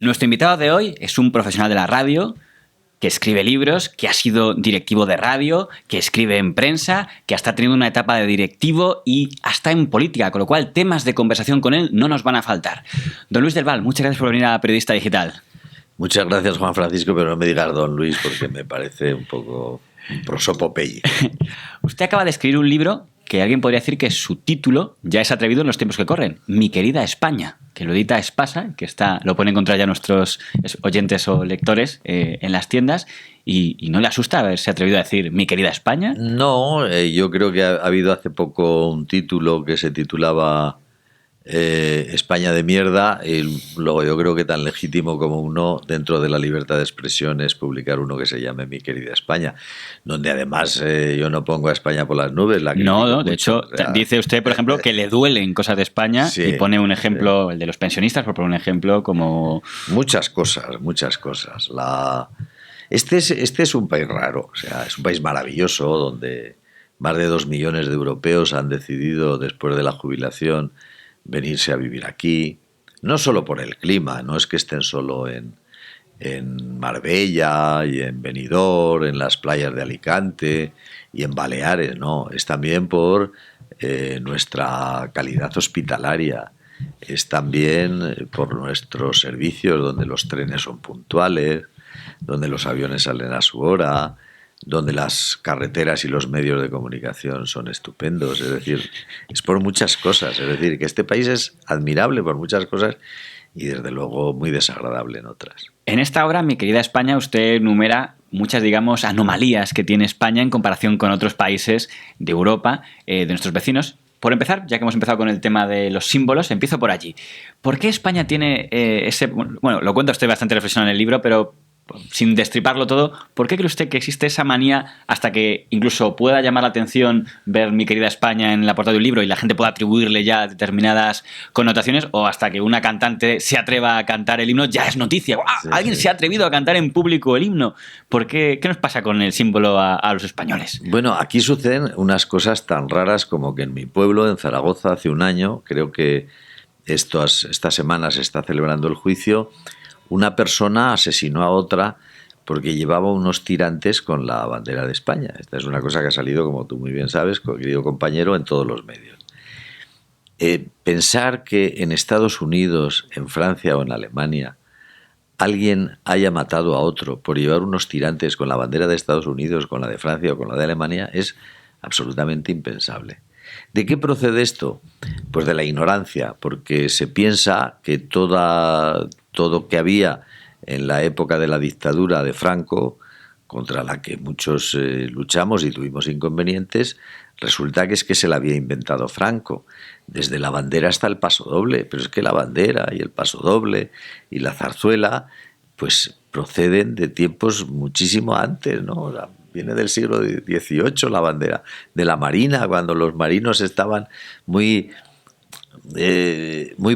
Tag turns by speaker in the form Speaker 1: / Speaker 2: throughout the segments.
Speaker 1: Nuestro invitado de hoy es un profesional de la radio que escribe libros, que ha sido directivo de radio, que escribe en prensa, que hasta ha tenido una etapa de directivo y hasta en política, con lo cual temas de conversación con él no nos van a faltar. Don Luis del Val, muchas gracias por venir a Periodista Digital.
Speaker 2: Muchas gracias, Juan Francisco, pero no me digas don Luis porque me parece un poco prosopopeye.
Speaker 1: Usted acaba de escribir un libro que alguien podría decir que su título ya es atrevido en los tiempos que corren. Mi querida España, que lo edita Espasa, que lo pueden encontrar ya nuestros oyentes o lectores en las tiendas. ¿Y no le asusta haberse atrevido a decir Mi querida España?
Speaker 2: No, yo creo que ha habido hace poco un título que se titulaba España de mierda, y luego yo creo que tan legítimo como uno dentro de la libertad de expresión es publicar uno que se llame Mi querida España, donde además yo no pongo a España por las nubes.
Speaker 1: No, de hecho, dice usted, por ejemplo, que le duelen cosas de España, sí, y pone un ejemplo, el de los pensionistas, por poner un ejemplo, como...
Speaker 2: Muchas cosas. Este es un país raro, o sea, es un país maravilloso donde más de 2 millones de europeos han decidido, después de la jubilación, venirse a vivir aquí, no solo por el clima, no es que estén solo en Marbella y en Benidorm, en las playas de Alicante y en Baleares, no, es también por nuestra calidad hospitalaria, es también por nuestros servicios donde los trenes son puntuales, donde los aviones salen a su hora, donde las carreteras y los medios de comunicación son estupendos, es decir, es por muchas cosas, es decir, que este país es admirable por muchas cosas y desde luego muy desagradable en otras.
Speaker 1: En esta obra, Mi querida España, usted enumera muchas, digamos, anomalías que tiene España en comparación con otros países de Europa, de nuestros vecinos. Por empezar, ya que hemos empezado con el tema de los símbolos, empiezo por allí. ¿Por qué España tiene ese... Bueno, lo cuenta usted bastante reflexionado en el libro, pero... sin destriparlo todo, ¿por qué cree usted que existe esa manía hasta que incluso pueda llamar la atención ver Mi querida España en la portada de un libro y la gente pueda atribuirle ya determinadas connotaciones, o hasta que una cantante se atreva a cantar el himno ya es noticia? ¡Wow! Sí, alguien se ha atrevido a cantar en público el himno. ¿Por qué? ¿Qué nos pasa con el símbolo a los españoles?
Speaker 2: Bueno, aquí suceden unas cosas tan raras como que en mi pueblo, en Zaragoza, hace un año, creo que estas semanas se está celebrando el juicio, una persona asesinó a otra porque llevaba unos tirantes con la bandera de España. Esta es una cosa que ha salido, como tú muy bien sabes, querido compañero, en todos los medios. Pensar que en Estados Unidos, en Francia o en Alemania alguien haya matado a otro por llevar unos tirantes con la bandera de Estados Unidos, con la de Francia o con la de Alemania es absolutamente impensable. ¿De qué procede esto? Pues de la ignorancia, porque se piensa que todo que había en la época de la dictadura de Franco, contra la que muchos luchamos y tuvimos inconvenientes, resulta que es que se la había inventado Franco, desde la bandera hasta el pasodoble, pero es que la bandera y el pasodoble y la zarzuela pues proceden de tiempos muchísimo antes, ¿no? Viene del siglo XVIII la bandera de la Marina, cuando los marinos estaban muy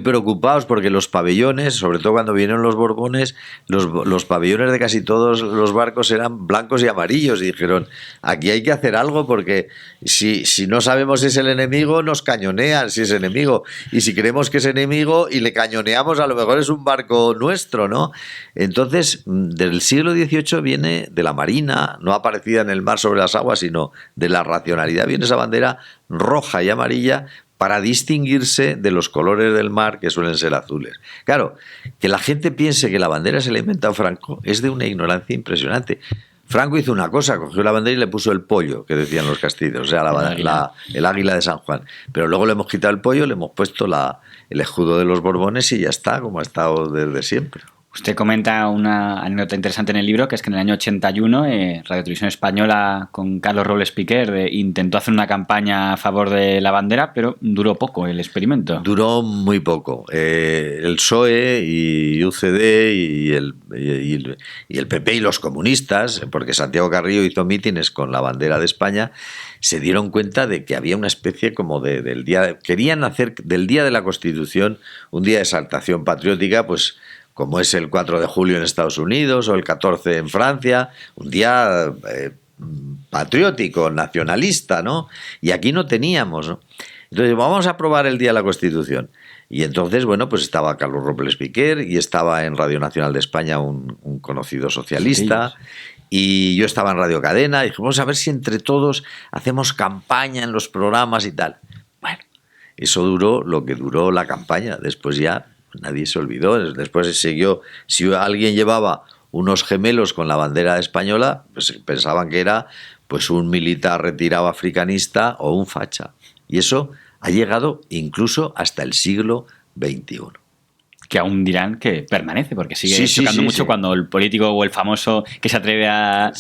Speaker 2: preocupados porque los pabellones, sobre todo cuando vinieron los Borbones, los pabellones de casi todos los barcos eran blancos y amarillos, y dijeron, aquí hay que hacer algo porque si no sabemos si es el enemigo, nos cañonean si es enemigo, y si creemos que es enemigo y le cañoneamos, a lo mejor es un barco nuestro, ¿no? Entonces, del siglo XVIII viene de la Marina, no aparecida en el mar sobre las aguas, sino de la racionalidad, viene esa bandera roja y amarilla para distinguirse de los colores del mar, que suelen ser azules. Claro, que la gente piense que la bandera se la ha inventado Franco es de una ignorancia impresionante. Franco hizo una cosa, cogió la bandera y le puso el pollo, que decían los castillos, o sea, el águila de San Juan. Pero luego le hemos quitado el pollo, le hemos puesto el escudo de los Borbones y ya está, como ha estado desde siempre.
Speaker 1: Usted comenta una anécdota interesante en el libro, que es que en el año 81 Radio Televisión Española con Carlos Robles Piquer intentó hacer una campaña a favor de la bandera, pero duró poco el experimento.
Speaker 2: Duró muy poco. El PSOE y UCD y el PP y los comunistas, porque Santiago Carrillo hizo mítines con la bandera de España, se dieron cuenta de que había una especie como del día... Querían hacer del Día de la Constitución un día de exaltación patriótica, pues como es el 4 de julio en Estados Unidos o el 14 en Francia, un día patriótico, nacionalista, ¿no? Y aquí no teníamos, ¿no? Entonces, vamos a aprobar el día de la Constitución. Y entonces, bueno, pues estaba Carlos Robles Piquer y estaba en Radio Nacional de España un conocido socialista. Y yo estaba en Radio Cadena y dijimos, a ver si entre todos hacemos campaña en los programas y tal. Bueno, eso duró lo que duró la campaña. Después ya nadie se olvidó. Después siguió. Si alguien llevaba unos gemelos con la bandera española, pues pensaban que era pues un militar retirado africanista o un facha. Y eso ha llegado incluso hasta el siglo XXI.
Speaker 1: Que aún dirán que permanece, porque sigue chocando mucho cuando el político o el famoso que se atreve a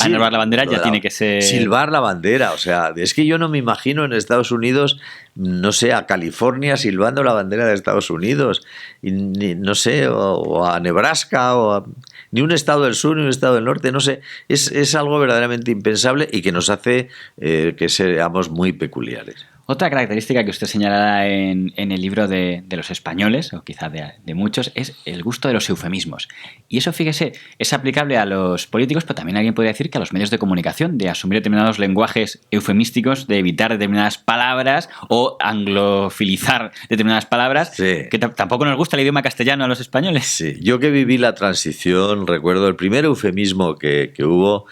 Speaker 1: enervar la bandera ya tiene que ser...
Speaker 2: Silbar la bandera, o sea, es que yo no me imagino en Estados Unidos, no sé, a California silbando la bandera de Estados Unidos, y no sé, o a Nebraska, ni un estado del sur ni un estado del norte, no sé, es algo verdaderamente impensable y que nos hace que seamos muy peculiares.
Speaker 1: Otra característica que usted señala en el libro de los españoles, o quizás de muchos, es el gusto de los eufemismos. Y eso, fíjese, es aplicable a los políticos, pero también alguien podría decir que a los medios de comunicación, de asumir determinados lenguajes eufemísticos, de evitar determinadas palabras o anglofilizar determinadas palabras, que tampoco nos gusta el idioma castellano a los españoles.
Speaker 2: Sí, yo que viví la transición, recuerdo el primer eufemismo que hubo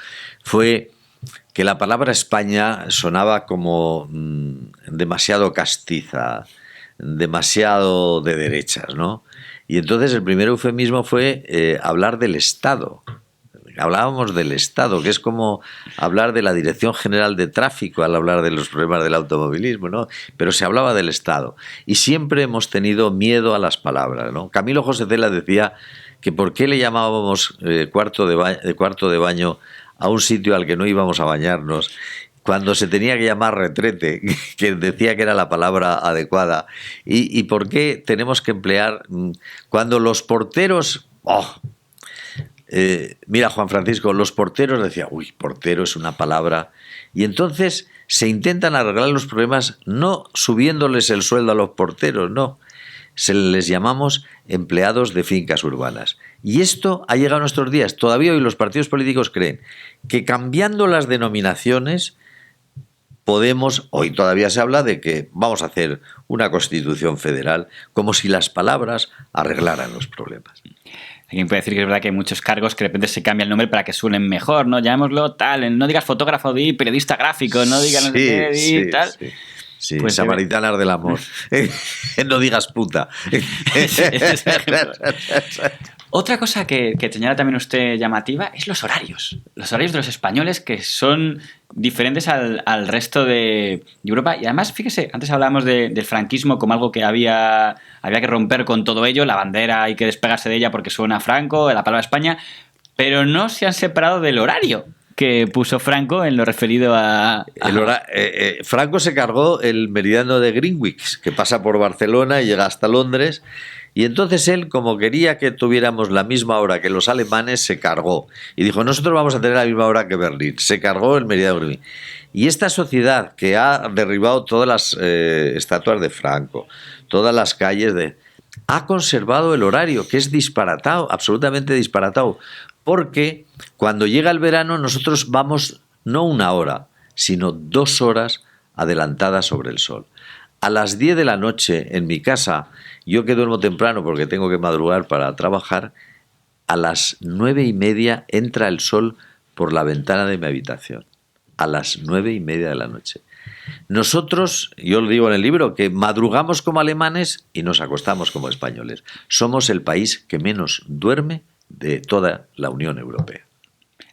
Speaker 2: fue que la palabra España sonaba como demasiado castiza, demasiado de derechas, ¿no? Y entonces el primer eufemismo fue hablar del Estado. Hablábamos del Estado, que es como hablar de la Dirección General de Tráfico al hablar de los problemas del automovilismo, ¿no? Pero se hablaba del Estado. Y siempre hemos tenido miedo a las palabras, ¿no? Camilo José Cela decía que por qué le llamábamos cuarto de baño a un sitio al que no íbamos a bañarnos, cuando se tenía que llamar retrete, que decía que era la palabra adecuada, y por qué tenemos que emplear, cuando los porteros... mira, Juan Francisco, los porteros decían, uy, portero es una palabra, y entonces se intentan arreglar los problemas no subiéndoles el sueldo a los porteros, no, se les llamamos empleados de fincas urbanas. Y esto ha llegado a nuestros días. Todavía hoy los partidos políticos creen que cambiando las denominaciones podemos, hoy todavía se habla de que vamos a hacer una constitución federal, como si las palabras arreglaran los problemas.
Speaker 1: Alguien puede decir que es verdad que hay muchos cargos que de repente se cambia el nombre para que suenen mejor, ¿no? Llamémoslo tal, no digas fotógrafo, di periodista gráfico, no digas no sé qué, di tal...
Speaker 2: Sí. Sí, pues samaritanas del amor. No digas puta.
Speaker 1: Otra cosa que señala también usted llamativa es los horarios. Los horarios de los españoles, que son diferentes al resto de Europa. Y además, fíjese, antes hablábamos del franquismo como algo que había que romper con todo ello. La bandera hay que despegarse de ella porque suena a Franco, la palabra España. Pero no se han separado del horario que puso Franco en lo referido a...
Speaker 2: Franco se cargó el meridiano de Greenwich, que pasa por Barcelona y llega hasta Londres, y entonces él, como quería que tuviéramos la misma hora que los alemanes, se cargó. Y dijo, nosotros vamos a tener la misma hora que Berlín. Se cargó el meridiano de Greenwich. Y esta sociedad que ha derribado todas las estatuas de Franco, todas las calles ha conservado el horario, que es disparatado, absolutamente disparatado. Porque cuando llega el verano nosotros vamos no una hora, sino 2 horas adelantadas sobre el sol. A las 10 de la noche en mi casa, yo que duermo temprano porque tengo que madrugar para trabajar, a las 9:30 entra el sol por la ventana de mi habitación. A las 9:30 de la noche. Nosotros, yo lo digo en el libro, que madrugamos como alemanes y nos acostamos como españoles. Somos el país que menos duerme de toda la Unión Europea.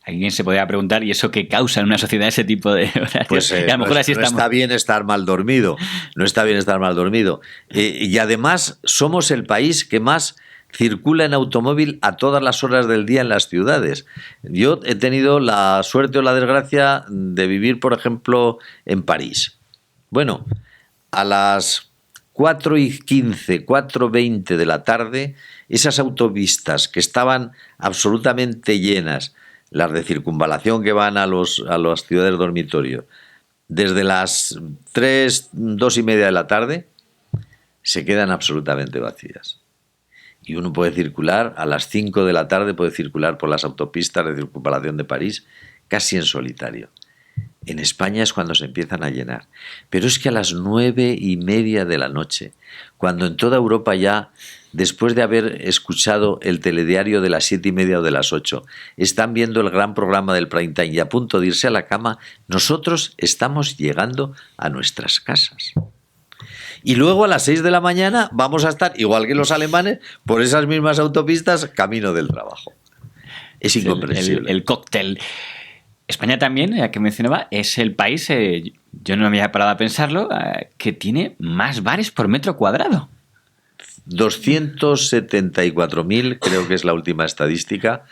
Speaker 1: Alguien se podría preguntar, ¿y eso qué causa en una sociedad ese tipo de horarios?
Speaker 2: Pues a lo mejor así no está bien estar mal dormido. No está bien estar mal dormido. Y además somos el país que más circula en automóvil a todas las horas del día en las ciudades. Yo he tenido la suerte o la desgracia de vivir, por ejemplo, en París. Bueno, a las 4:15, 4:20 de la tarde, esas autopistas que estaban absolutamente llenas, las de circunvalación que van a las ciudades dormitorio, desde las 3, 2:30 de la tarde, se quedan absolutamente vacías. Y uno puede circular, a las 5 de la tarde puede circular por las autopistas de circunvalación de París, casi en solitario. en España es cuando se empiezan a llenar. Pero es que a las 9:30 de la noche, cuando en toda Europa ya, después de haber escuchado el telediario de las 7:30 o de las 8, están viendo el gran programa del prime time y a punto de irse a la cama, nosotros estamos llegando a nuestras casas. Y luego a las 6 de la mañana vamos a estar, igual que los alemanes, por esas mismas autopistas, camino del trabajo. Es incomprensible.
Speaker 1: El cóctel. España también, ya que mencionaba, es el país, yo no me había parado a pensarlo, que tiene más bares por metro cuadrado.
Speaker 2: 274.000, creo que es la última estadística.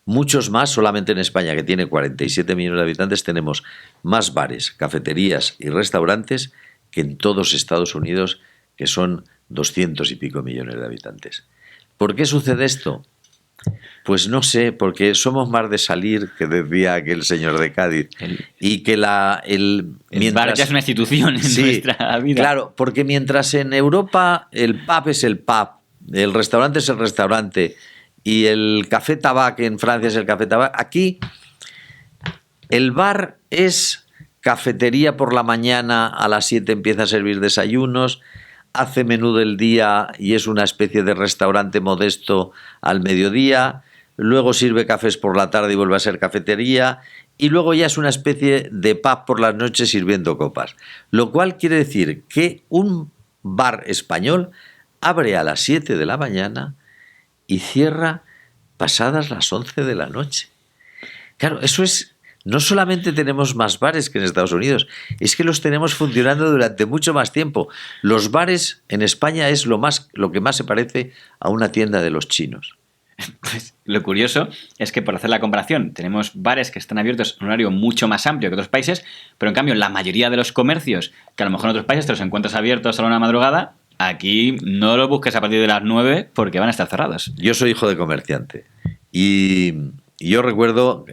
Speaker 2: Muchos más, solamente en España, que tiene 47 millones de habitantes, tenemos más bares, cafeterías y restaurantes que en todos Estados Unidos, que son 200 y pico millones de habitantes. ¿Por qué sucede esto? Pues no sé, porque somos más de salir, que decía aquel señor de Cádiz, y que
Speaker 1: el bar ya es una institución en nuestra vida.
Speaker 2: Claro, porque mientras en Europa el pub es el pub, el restaurante es el restaurante, y el café tabac en Francia es el café tabac, aquí el bar es cafetería por la mañana, a las 7 empieza a servir desayunos, hace menú del día y es una especie de restaurante modesto al mediodía, luego sirve cafés por la tarde y vuelve a ser cafetería, y luego ya es una especie de pub por las noches sirviendo copas. Lo cual quiere decir que un bar español abre a las 7 de la mañana y cierra pasadas las 11 de la noche. Claro, eso es... No solamente tenemos más bares que en Estados Unidos, es que los tenemos funcionando durante mucho más tiempo. Los bares en España es lo que más se parece a una tienda de los chinos.
Speaker 1: Pues lo curioso es que, por hacer la comparación, tenemos bares que están abiertos en un horario mucho más amplio que otros países, pero en cambio la mayoría de los comercios, que a lo mejor en otros países te los encuentras abiertos a la 1 de la madrugada, aquí no los busques a partir de las 9 porque van a estar cerrados.
Speaker 2: Yo soy hijo de comerciante y yo recuerdo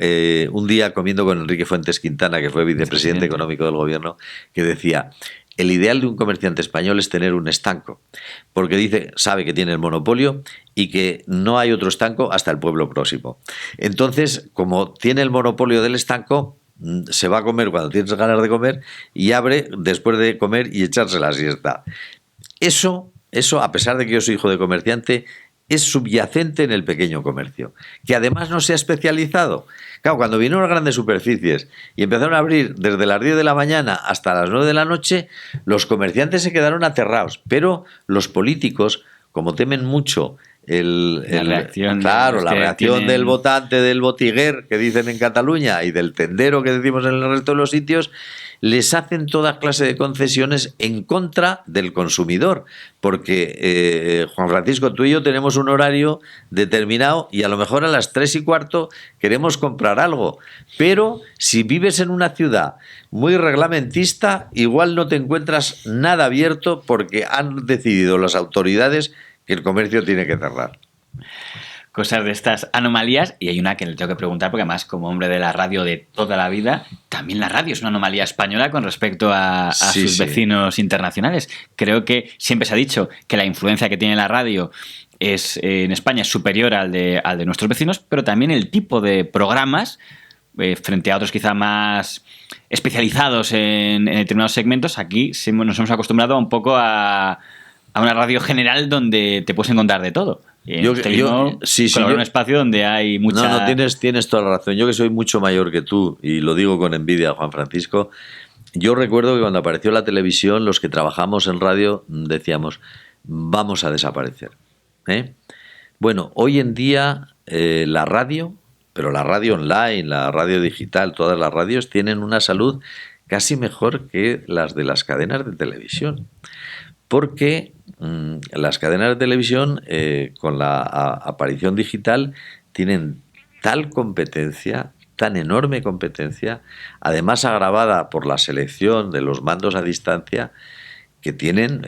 Speaker 2: un día comiendo con Enrique Fuentes Quintana, que fue vicepresidente económico del gobierno, que decía: el ideal de un comerciante español es tener un estanco, porque sabe que tiene el monopolio y que no hay otro estanco hasta el pueblo próximo. Entonces, como tiene el monopolio del estanco, se va a comer cuando tienes ganas de comer y abre después de comer y echarse la siesta. Eso, a pesar de que yo soy hijo de comerciante, es subyacente en el pequeño comercio, que además no se ha especializado. Claro, cuando vinieron las grandes superficies y empezaron a abrir desde las 10 de la mañana hasta las 9 de la noche, los comerciantes se quedaron aterrados, pero los políticos, como temen mucho la reacción del votante, del botiguer, que dicen en Cataluña, y del tendero, que decimos en el resto de los sitios, les hacen toda clase de concesiones en contra del consumidor, porque Juan Francisco, tú y yo tenemos un horario determinado y a lo mejor a las 3:15 queremos comprar algo, pero si vives en una ciudad muy reglamentista, igual no te encuentras nada abierto porque han decidido las autoridades que el comercio tiene que cerrar.
Speaker 1: Cosas de estas anomalías, y hay una que le tengo que preguntar porque además, como hombre de la radio de toda la vida, también la radio es una anomalía española con respecto a sus vecinos internacionales. Creo que siempre se ha dicho que la influencia que tiene la radio en España es superior al de nuestros vecinos, pero también el tipo de programas, frente a otros quizá más especializados en determinados segmentos, aquí nos hemos acostumbrado un poco a una radio general donde te puedes encontrar de todo. Yo un espacio donde hay mucha...
Speaker 2: No, tienes toda la razón. Yo, que soy mucho mayor que tú, y lo digo con envidia, Juan Francisco, yo recuerdo que cuando apareció la televisión, los que trabajamos en radio decíamos: vamos a desaparecer. Bueno, hoy en día la radio, pero la radio online, la radio digital, todas las radios tienen una salud casi mejor que las de las cadenas de televisión. Porque las cadenas de televisión, con la aparición digital, tienen tal competencia, tan enorme competencia, además agravada por la selección de los mandos a distancia, que tienen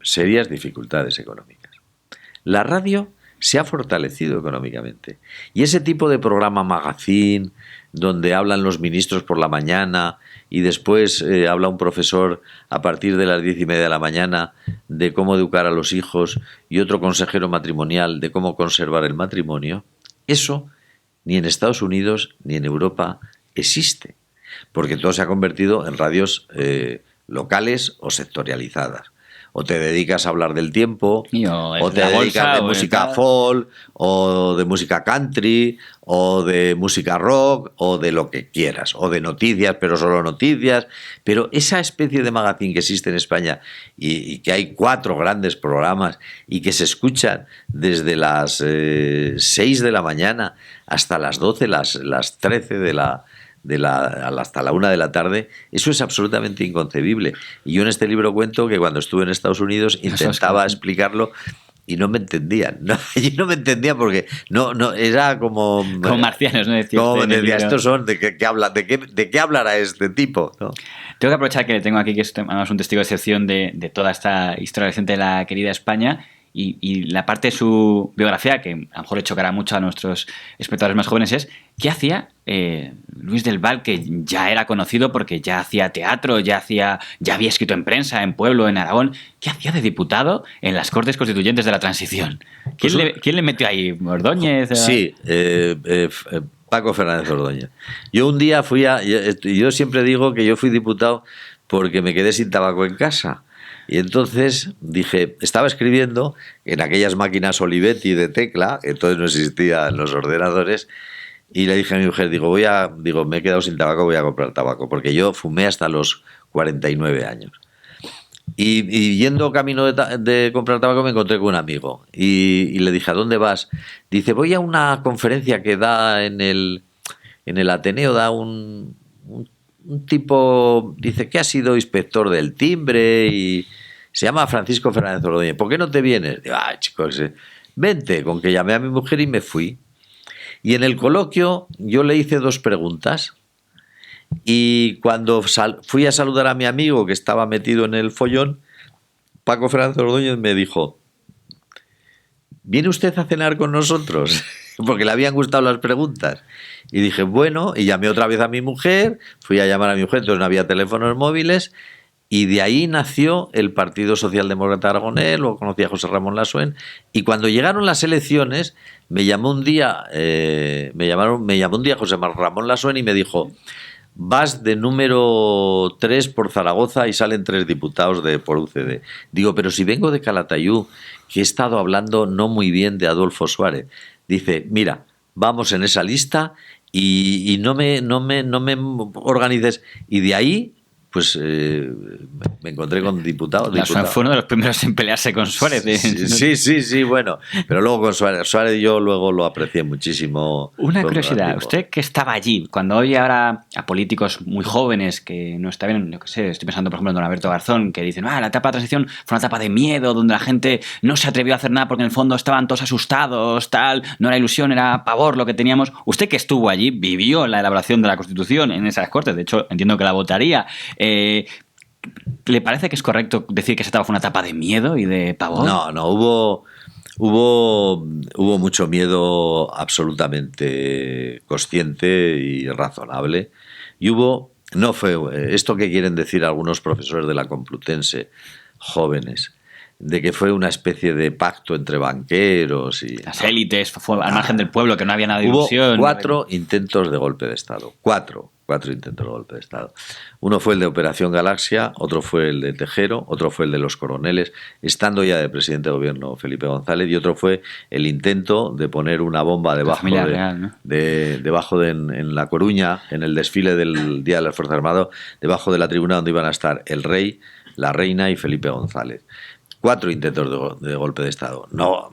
Speaker 2: serias dificultades económicas. La radio se ha fortalecido económicamente. Y ese tipo de programa magazine, donde hablan los ministros por la mañana y después habla un profesor a partir de las 10:30 de la mañana de cómo educar a los hijos, y otro consejero matrimonial de cómo conservar el matrimonio, eso ni en Estados Unidos ni en Europa existe. porque todo se ha convertido en radios locales o sectorializadas. O te dedicas a hablar del tiempo, o te dedicas de música folk, o de música country, o de música rock, o de lo que quieras, o de noticias, pero solo noticias. Pero esa especie de magazine que existe en España y que hay 4 grandes programas y que se escuchan desde las 6 de la mañana hasta las 12, las 13 hasta la 1 de la tarde, eso es absolutamente inconcebible. Y yo en este libro cuento que cuando estuve en Estados Unidos intentaba explicarlo y no me entendían. Yo no me entendía porque no era como
Speaker 1: marcianos, ¿no?
Speaker 2: Como decía, estos son de qué hablará este tipo, ¿no?
Speaker 1: Tengo que aprovechar que le tengo aquí, que es además un testigo de excepción de toda esta historia reciente de la querida España. Y la parte de su biografía, que a lo mejor le chocará mucho a nuestros espectadores más jóvenes, es ¿qué hacía Luis del Val, que ya era conocido porque ya hacía teatro, ya había escrito en prensa, en Pueblo, en Aragón? ¿Qué hacía de diputado en las Cortes Constituyentes de la Transición? ¿Quién le metió ahí? ¿Ordóñez?
Speaker 2: Sí, Paco Fernández Ordóñez. Yo un día yo siempre digo que yo fui diputado porque me quedé sin tabaco en casa. Y entonces dije, estaba escribiendo en aquellas máquinas Olivetti de tecla, entonces no existían los ordenadores, y le dije a mi mujer, me he quedado sin tabaco, voy a comprar tabaco, porque yo fumé hasta los 49 años. Y yendo camino de comprar tabaco me encontré con un amigo y le dije, ¿a dónde vas? Dice, voy a una conferencia que da en el Ateneo, da un tipo, dice que ha sido inspector del timbre y se llama Francisco Fernández Ordóñez. ¿Por qué no te vienes? Digo, chicos, vente, con que llamé a mi mujer y me fui. Y en el coloquio yo le hice 2 preguntas y cuando fui a saludar a mi amigo que estaba metido en el follón, Paco Fernández Ordóñez me dijo, ¿viene usted a cenar con nosotros? Porque le habían gustado las preguntas. Y dije, bueno, y llamé otra vez a mi mujer, fui a llamar a mi mujer, entonces no había teléfonos móviles, y de ahí nació el Partido Socialdemócrata Aragonés, luego conocí a José Ramón Lassuén, y cuando llegaron las elecciones, me llamó un día José Ramón Lassuén y me dijo, vas de número 3 por Zaragoza y salen 3 diputados por UCD. Digo, pero si vengo de Calatayud, que he estado hablando no muy bien de Adolfo Suárez. Dice, mira, vamos en esa lista y no me organices. Y de ahí, pues me encontré con diputados.
Speaker 1: Fue uno de los primeros en pelearse con Suárez.
Speaker 2: Sí, bueno. Pero luego con Suárez yo luego lo aprecié muchísimo.
Speaker 1: Una curiosidad, usted que estaba allí, cuando oye ahora a políticos muy jóvenes que no está bien, yo qué sé, estoy pensando por ejemplo en don Alberto Garzón, que dicen, la etapa de transición fue una etapa de miedo, donde la gente no se atrevió a hacer nada porque en el fondo estaban todos asustados, no era ilusión, era pavor lo que teníamos. Usted que estuvo allí, vivió la elaboración de la Constitución en esas Cortes, de hecho entiendo que la votaría. ¿Le parece que es correcto decir que esa etapa fue una etapa de miedo y de pavor?
Speaker 2: No, hubo mucho miedo absolutamente consciente y razonable. Y no fue esto que quieren decir algunos profesores de la Complutense, jóvenes, de que fue una especie de pacto entre banqueros y
Speaker 1: las élites, fue al margen del pueblo, que no había nada de ilusión.
Speaker 2: Hubo 4 intentos de golpe de Estado. 4 intentos de golpe de Estado. Uno fue el de Operación Galaxia, otro fue el de Tejero, otro fue el de los coroneles, estando ya de presidente de gobierno Felipe González, y otro fue el intento de poner una bomba debajo en La Coruña, en el desfile del Día de las Fuerzas Armadas, debajo de la tribuna donde iban a estar el rey, la reina y Felipe González. 4 intentos de golpe de Estado. No,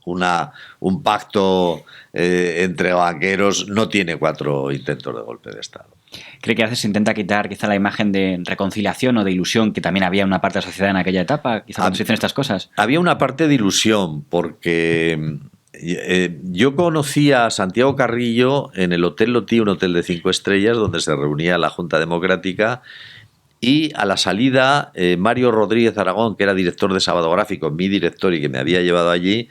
Speaker 2: un pacto entre banqueros no tiene 4 intentos de golpe de Estado.
Speaker 1: ¿Cree que a veces se intenta quitar quizá la imagen de reconciliación o de ilusión que también había en una parte de la sociedad en aquella etapa? Quizá cuando se dicen estas cosas.
Speaker 2: Había una parte de ilusión porque yo conocí a Santiago Carrillo en el Hotel Lotí, un hotel de 5 estrellas donde se reunía la Junta Democrática. Y a la salida, Mario Rodríguez Aragón, que era director de Sábado Gráfico, mi director y que me había llevado allí,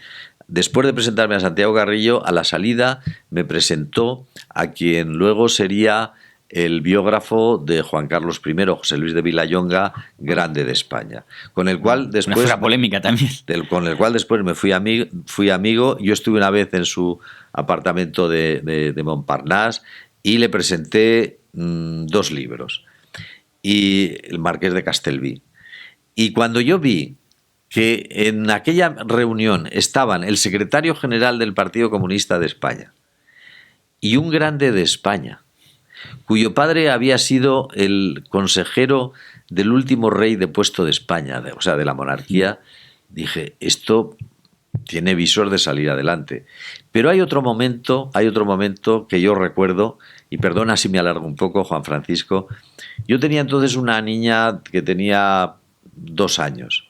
Speaker 2: después de presentarme a Santiago Carrillo, a la salida me presentó a quien luego sería el biógrafo de Juan Carlos I, José Luis de Vilallonga, grande de España, con el cual después
Speaker 1: una polémica también.
Speaker 2: Con el cual después me fui amigo. Yo estuve una vez en su apartamento de Montparnasse y le presenté 2 libros, y el Marqués de Castelví. Y cuando yo vi que en aquella reunión estaban el secretario general del Partido Comunista de España y un grande de España, cuyo padre había sido el consejero del último rey depuesto de España, o sea, de la monarquía, dije, esto tiene visor de salir adelante. Pero hay otro momento que yo recuerdo, y perdona si me alargo un poco, Juan Francisco. Yo tenía entonces una niña que tenía 2 años.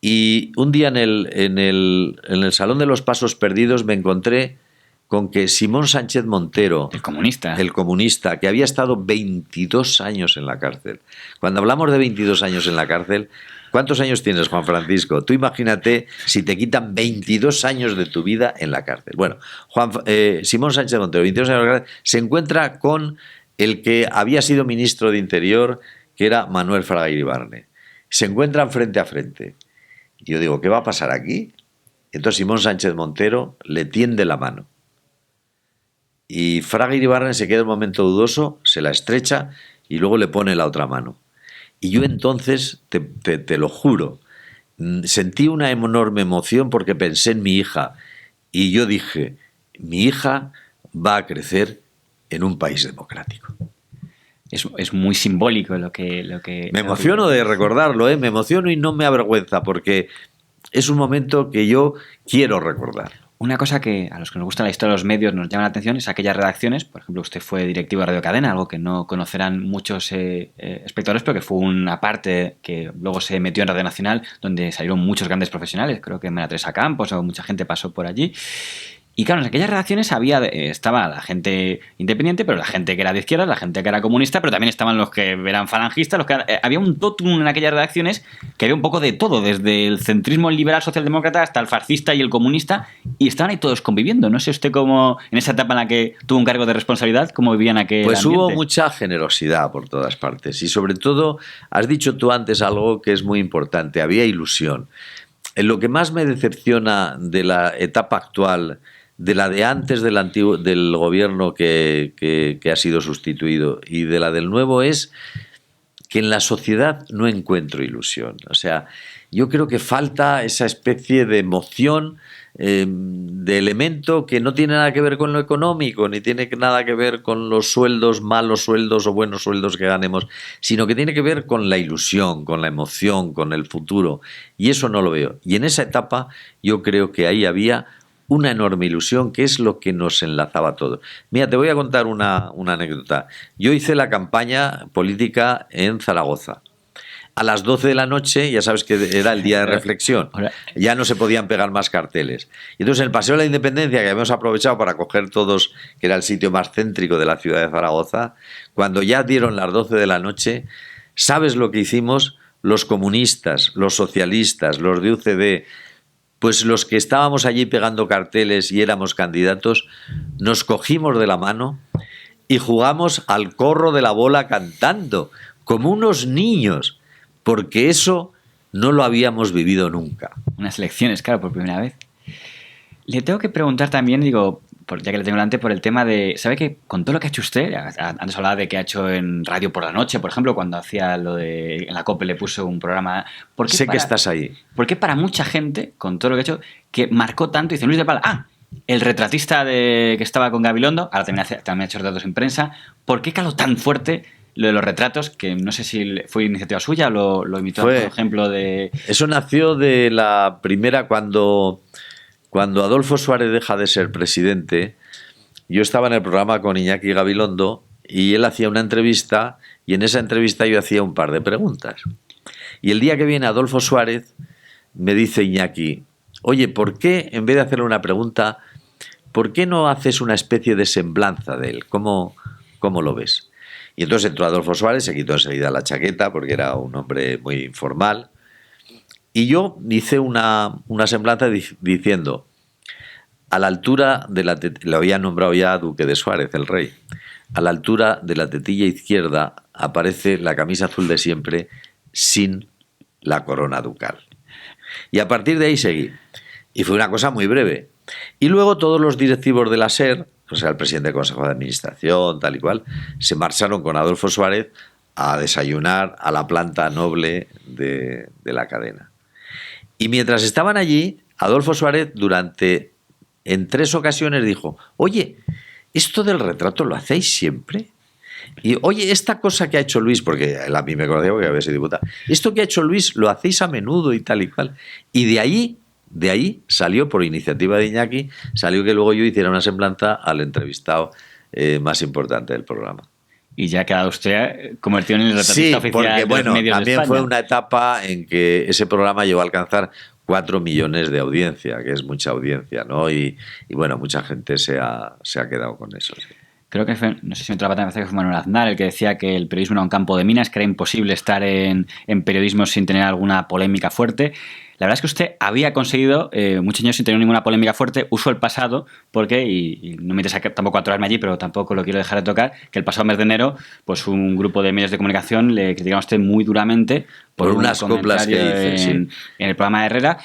Speaker 2: Y un día en el Salón de los Pasos Perdidos me encontré con que Simón Sánchez Montero,
Speaker 1: El comunista,
Speaker 2: que había estado 22 años en la cárcel. Cuando hablamos de 22 años en la cárcel, ¿cuántos años tienes, Juan Francisco? Tú imagínate si te quitan 22 años de tu vida en la cárcel. Bueno, Simón Sánchez Montero, 22 años en la cárcel, se encuentra con el que había sido ministro de Interior, que era Manuel Fraga Iribarne. Se encuentran frente a frente. Y yo digo, ¿qué va a pasar aquí? Entonces Simón Sánchez Montero le tiende la mano. Y Fraga Iribarren se queda un momento dudoso, se la estrecha y luego le pone la otra mano. Y yo entonces, te lo juro, sentí una enorme emoción porque pensé en mi hija. Y yo dije, mi hija va a crecer en un país democrático.
Speaker 1: Es muy simbólico lo que...
Speaker 2: Me emociono de recordarlo, me emociono y no me avergüenza porque es un momento que yo quiero recordar.
Speaker 1: Una cosa que a los que nos gusta la historia de los medios nos llama la atención es aquellas redacciones, por ejemplo, usted fue directivo de Radio Cadena, algo que no conocerán muchos espectadores, pero que fue una parte que luego se metió en Radio Nacional, donde salieron muchos grandes profesionales, creo que María Teresa Campos o mucha gente pasó por allí. Y claro, en aquellas redacciones estaba la gente independiente, pero la gente que era de izquierda, la gente que era comunista, pero también estaban los que eran falangistas, había un totum en aquellas redacciones que había un poco de todo, desde el centrismo liberal socialdemócrata hasta el fascista y el comunista, y estaban ahí todos conviviendo. No sé usted cómo, en esa etapa en la que tuvo un cargo de responsabilidad, cómo vivían aquel
Speaker 2: Pues
Speaker 1: ambiente.
Speaker 2: Hubo mucha generosidad por todas partes, y sobre todo, has dicho tú antes algo que es muy importante, había ilusión. En lo que más me decepciona de la etapa actual, de la de antes del gobierno que ha sido sustituido y de la del nuevo, es que en la sociedad no encuentro ilusión. O sea, yo creo que falta esa especie de emoción, de elemento que no tiene nada que ver con lo económico, ni tiene nada que ver con los sueldos, malos sueldos o buenos sueldos que ganemos, sino que tiene que ver con la ilusión, con la emoción, con el futuro. Y eso no lo veo. Y en esa etapa yo creo que ahí había una enorme ilusión, que es lo que nos enlazaba a todos. Mira, te voy a contar una anécdota. Yo hice la campaña política en Zaragoza. A las 12 de la noche, ya sabes que era el día de reflexión, ya no se podían pegar más carteles. Y entonces en el Paseo de la Independencia, que habíamos aprovechado para coger todos, que era el sitio más céntrico de la ciudad de Zaragoza, cuando ya dieron las 12 de la noche, ¿sabes lo que hicimos? Los comunistas, los socialistas, los de UCD, pues los que estábamos allí pegando carteles y éramos candidatos, nos cogimos de la mano y jugamos al corro de la bola cantando, como unos niños, porque eso no lo habíamos vivido nunca.
Speaker 1: Unas elecciones, claro, por primera vez. Le tengo que preguntar también, digo, ya que le tengo delante, por el tema de... ¿Sabe que con todo lo que ha hecho usted, antes hablaba de que ha hecho en Radio por la Noche, por ejemplo, cuando hacía lo de... En la COPE le puso un programa...
Speaker 2: Sé que estás ahí.
Speaker 1: Porque para mucha gente, con todo lo que ha hecho, que marcó tanto, dice Luis de Pala, el retratista que estaba con Gabilondo, ahora también ha hecho retratos en prensa, ¿por qué caló tan fuerte lo de los retratos? Que no sé si fue iniciativa suya o lo imitó, por ejemplo, de...
Speaker 2: Eso nació de la primera, cuando Adolfo Suárez deja de ser presidente. Yo estaba en el programa con Iñaki Gabilondo y él hacía una entrevista, y en esa entrevista yo hacía un par de preguntas. Y el día que viene Adolfo Suárez, me dice Iñaki, oye, ¿por qué, en vez de hacerle una pregunta, ¿por qué no haces una especie de semblanza de él? ¿Cómo lo ves? Y entonces entró Adolfo Suárez, se quitó enseguida la chaqueta porque era un hombre muy informal. Y yo hice una semblanza diciendo, a la altura de la tetilla, lo había nombrado ya Duque de Suárez, el rey, a la altura de la tetilla izquierda aparece la camisa azul de siempre sin la corona ducal. Y a partir de ahí seguí. Y fue una cosa muy breve. Y luego todos los directivos de la SER o sea, el presidente del Consejo de Administración, tal y cual, se marcharon con Adolfo Suárez a desayunar a la planta noble de la cadena. Y mientras estaban allí, Adolfo Suárez en 3 ocasiones dijo: oye, ¿esto del retrato lo hacéis siempre? Y oye, esta cosa que ha hecho Luis, porque él a mí me conocía porque había sido diputado, esto que ha hecho Luis lo hacéis a menudo y tal y cual. Y de ahí salió, por iniciativa de Iñaki, salió que luego yo hiciera una semblanza al entrevistado más importante del programa.
Speaker 1: Y ya ha quedado usted convertido en el retratista oficial
Speaker 2: porque,
Speaker 1: de los medios de
Speaker 2: también
Speaker 1: España.
Speaker 2: fue una etapa en que ese programa llegó a alcanzar 4 millones de audiencia, que es mucha audiencia, ¿no? Y bueno, mucha gente se ha quedado con eso. Sí.
Speaker 1: Creo que fue, no sé si me entró la pata, me parece que fue Manuel Aznar el que decía que el periodismo era un campo de minas, que era imposible estar en periodismo sin tener alguna polémica fuerte. La verdad es que usted había conseguido muchos años sin tener ninguna polémica fuerte. Uso el pasado porque, y no me interesa tampoco atorarme allí, pero tampoco lo quiero dejar de tocar, que el pasado mes de enero, pues un grupo de medios de comunicación le criticaron a usted muy duramente
Speaker 2: por unas coplas que hice,
Speaker 1: en el programa de Herrera.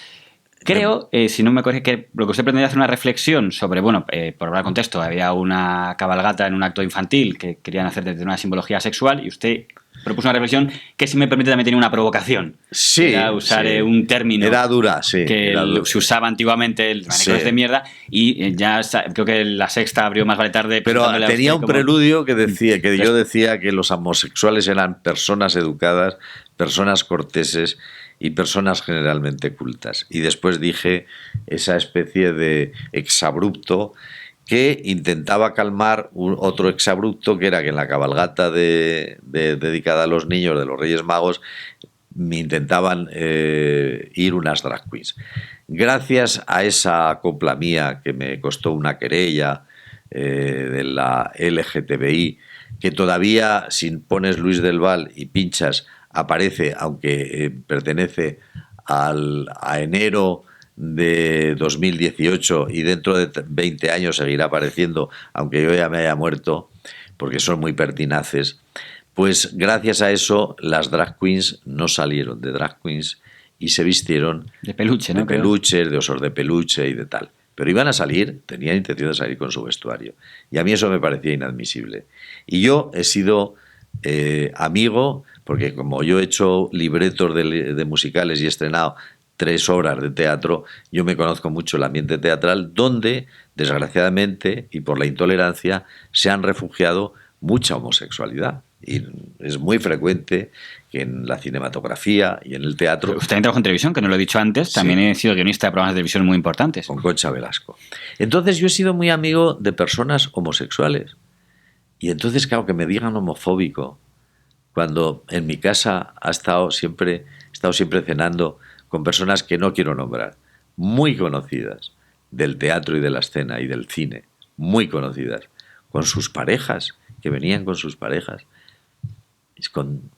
Speaker 1: Creo, si no me corrige, que lo que usted pretendía hacer una reflexión sobre, bueno, por hablar de contexto, había una cabalgata en un acto infantil que querían hacer desde una simbología sexual y usted propuso una reflexión que, si me permite, también tenía una provocación.
Speaker 2: Sí.
Speaker 1: Era usar un término.
Speaker 2: Era dura, sí.
Speaker 1: Que
Speaker 2: era dura.
Speaker 1: se usaba antiguamente, el manicones de mierda, y ya creo que La Sexta abrió más vale tarde.
Speaker 2: Pero tenía un preludio que decía, que yo decía que los homosexuales eran personas educadas, personas corteses y personas generalmente cultas. Y después dije esa especie de exabrupto que intentaba calmar otro exabrupto, que era que en la cabalgata dedicada a los niños de los Reyes Magos me intentaban ir unas drag queens. Gracias a esa copla mía, que me costó una querella de la LGTBI, que todavía, si pones Luis del Val y pinchas, aparece, aunque pertenece a enero de 2018, y dentro de 20 años seguirá apareciendo, aunque yo ya me haya muerto, porque son muy pertinaces. Pues gracias a eso las drag queens no salieron de drag queens y se vistieron
Speaker 1: de peluche, ¿no?
Speaker 2: De peluches, de osos de peluche y de tal. Pero iban a salir, tenían intención de salir con su vestuario. Y a mí eso me parecía inadmisible. Y yo he sido amigo, porque como yo he hecho libretos de musicales y he estrenado 3 obras de teatro, yo me conozco mucho el ambiente teatral, donde, desgraciadamente, y por la intolerancia, se han refugiado mucha homosexualidad. Y es muy frecuente que en la cinematografía y en el teatro...
Speaker 1: Usted también trabaja en televisión, que no lo he dicho antes, también he sido guionista de programas de televisión muy importantes.
Speaker 2: Con Concha Velasco. Entonces yo he sido muy amigo de personas homosexuales. Y entonces, claro, que me digan homofóbico, cuando en mi casa he estado siempre cenando con personas que no quiero nombrar, muy conocidas del teatro y de la escena y del cine, muy conocidas, con sus parejas, que venían con sus parejas.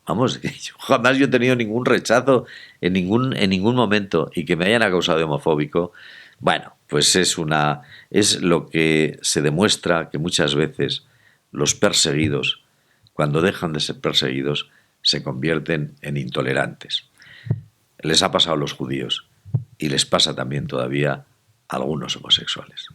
Speaker 2: Vamos, jamás yo he tenido ningún rechazo en ningún momento, y que me hayan acusado de homofóbico, bueno, pues es lo que se demuestra, que muchas veces los perseguidos, cuando dejan de ser perseguidos, se convierten en intolerantes. Les ha pasado a los judíos y les pasa también todavía a algunos homosexuales.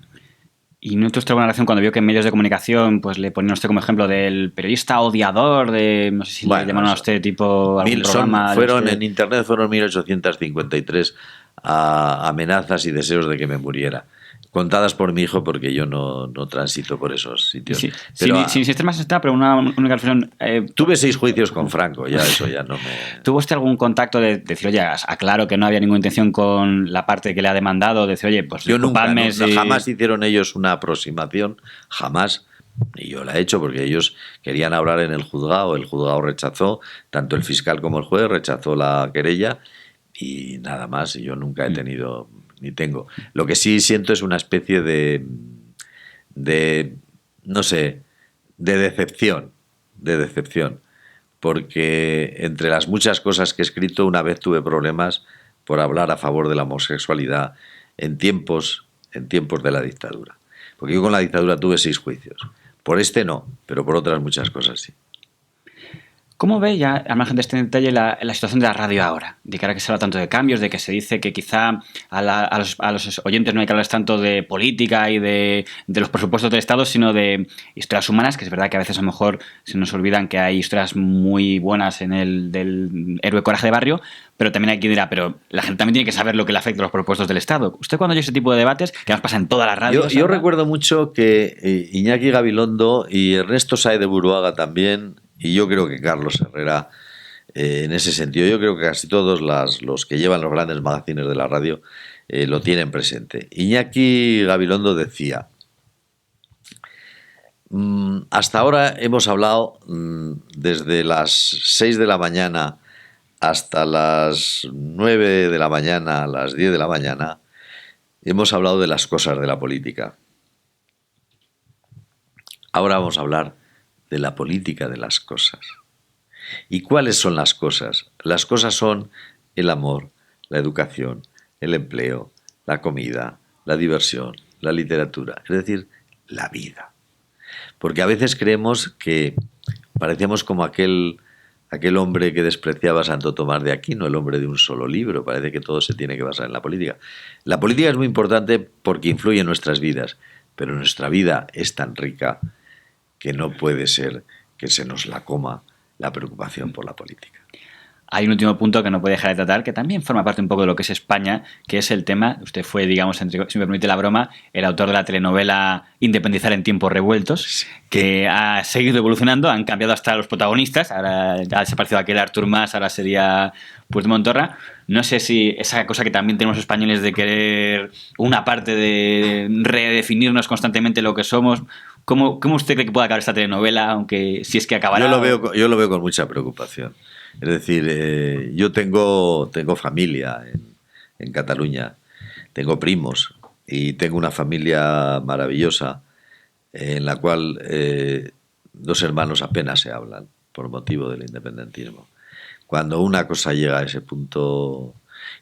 Speaker 1: Y no tuvo una relación cuando vio que en medios de comunicación pues le ponían a usted como ejemplo del periodista odiador, no sé si le llamaron a usted tipo algún programa...
Speaker 2: En internet fueron 1853 amenazas y deseos de que me muriera, contadas por mi hijo, porque yo no transito por esos sitios.
Speaker 1: Sí, pero, sin ser más pero una única reflexión...
Speaker 2: tuve 6 juicios con Franco, ya eso ya no me...
Speaker 1: ¿Tuvo usted algún contacto de decir, oye, aclaro que no había ninguna intención con la parte que le ha demandado, de decir, oye, pues
Speaker 2: yo nunca, jamás hicieron ellos una aproximación, jamás, y yo la he hecho porque ellos querían hablar en el juzgado rechazó, tanto el fiscal como el juez rechazó la querella, y nada más, y yo nunca he tenido... ni tengo. Lo que sí siento es una especie de no sé, de decepción, porque entre las muchas cosas que he escrito, una vez tuve problemas por hablar a favor de la homosexualidad en tiempos de la dictadura. Porque yo con la dictadura tuve 6 juicios. Por este no, pero por otras muchas cosas sí.
Speaker 1: ¿Cómo ve, ya al margen de este detalle, la situación de la radio ahora? De cara a que se habla tanto de cambios, de que se dice que quizá a los oyentes no hay que hablar tanto de política y de los presupuestos del Estado, sino de historias humanas, que es verdad que a veces a lo mejor se nos olvidan que hay historias muy buenas en el del héroe coraje de barrio, pero también hay quien dirá, pero la gente también tiene que saber lo que le afecta a los presupuestos del Estado. ¿Usted cuando oye ese tipo de debates, que nos pasa en todas las radios?
Speaker 2: Yo recuerdo mucho que Iñaki Gabilondo y Ernesto Sáez de Buruaga también, y yo creo que Carlos Herrera, en ese sentido, yo creo que casi todos los que llevan los grandes magazines de la radio lo tienen presente. Iñaki Gabilondo decía: hasta ahora hemos hablado desde las 6 de la mañana hasta las 9 de la mañana, a las 10 de la mañana, hemos hablado de las cosas de la política. Ahora vamos a hablar de la política de las cosas. ¿Y cuáles son las cosas? Las cosas son el amor, la educación, el empleo, la comida, la diversión, la literatura, es decir, la vida. Porque a veces creemos que parecemos como aquel hombre que despreciaba a Santo Tomás de Aquino, el hombre de un solo libro. Parece que todo se tiene que basar en la política. La política es muy importante porque influye en nuestras vidas, pero nuestra vida es tan rica que no puede ser que se nos la coma la preocupación por la política.
Speaker 1: Hay un último punto que no puede dejar de tratar, que también forma parte un poco de lo que es España, que es el tema, usted fue, digamos, si me permite la broma, el autor de la telenovela Independizar en tiempos revueltos, que ha seguido evolucionando, han cambiado hasta los protagonistas, ahora ya ha desaparecido aquel Artur Mas, ahora sería Puigdemont Montoro. No sé si esa cosa que también tenemos los españoles de querer una parte de redefinirnos constantemente lo que somos. ¿Cómo usted cree que puede acabar esta telenovela, aunque si es que acabará?
Speaker 2: Yo lo veo con mucha preocupación. Es decir, yo tengo familia en Cataluña, tengo primos y tengo una familia maravillosa en la cual dos hermanos apenas se hablan por motivo del independentismo. Cuando una cosa llega a ese punto...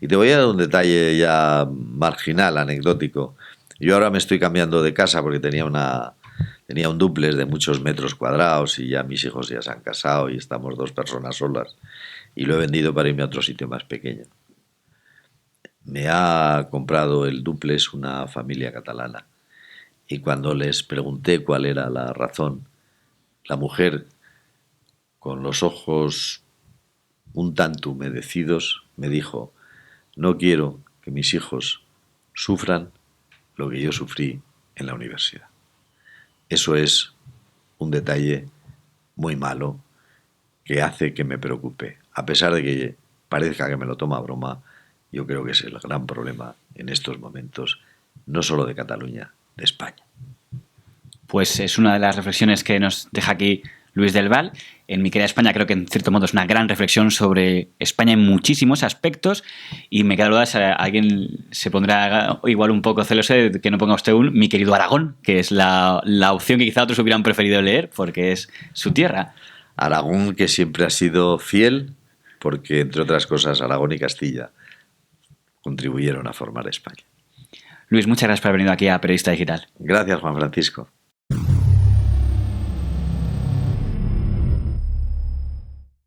Speaker 2: Y te voy a dar un detalle ya marginal, anecdótico. Yo ahora me estoy cambiando de casa porque tenía un dúplex de muchos metros cuadrados y ya mis hijos ya se han casado y estamos dos personas solas. Y lo he vendido para irme a otro sitio más pequeño. Me ha comprado el dúplex una familia catalana. Y cuando les pregunté cuál era la razón, la mujer, con los ojos un tanto humedecidos, me dijo: no quiero que mis hijos sufran lo que yo sufrí en la universidad. Eso es un detalle muy malo que hace que me preocupe. A pesar de que parezca que me lo toma a broma, yo creo que es el gran problema en estos momentos, no solo de Cataluña, de España.
Speaker 1: Pues es una de las reflexiones que nos deja aquí Luis del Val. En Mi querida España creo que en cierto modo es una gran reflexión sobre España en muchísimos aspectos, y me queda duda si alguien se pondrá igual un poco celoso de que no ponga usted un Mi querido Aragón, que es la opción que quizá otros hubieran preferido leer porque es su tierra.
Speaker 2: Aragón, que siempre ha sido fiel, porque entre otras cosas Aragón y Castilla contribuyeron a formar España.
Speaker 1: Luis, muchas gracias por haber venido aquí a Periodista Digital.
Speaker 2: Gracias, Juan Francisco.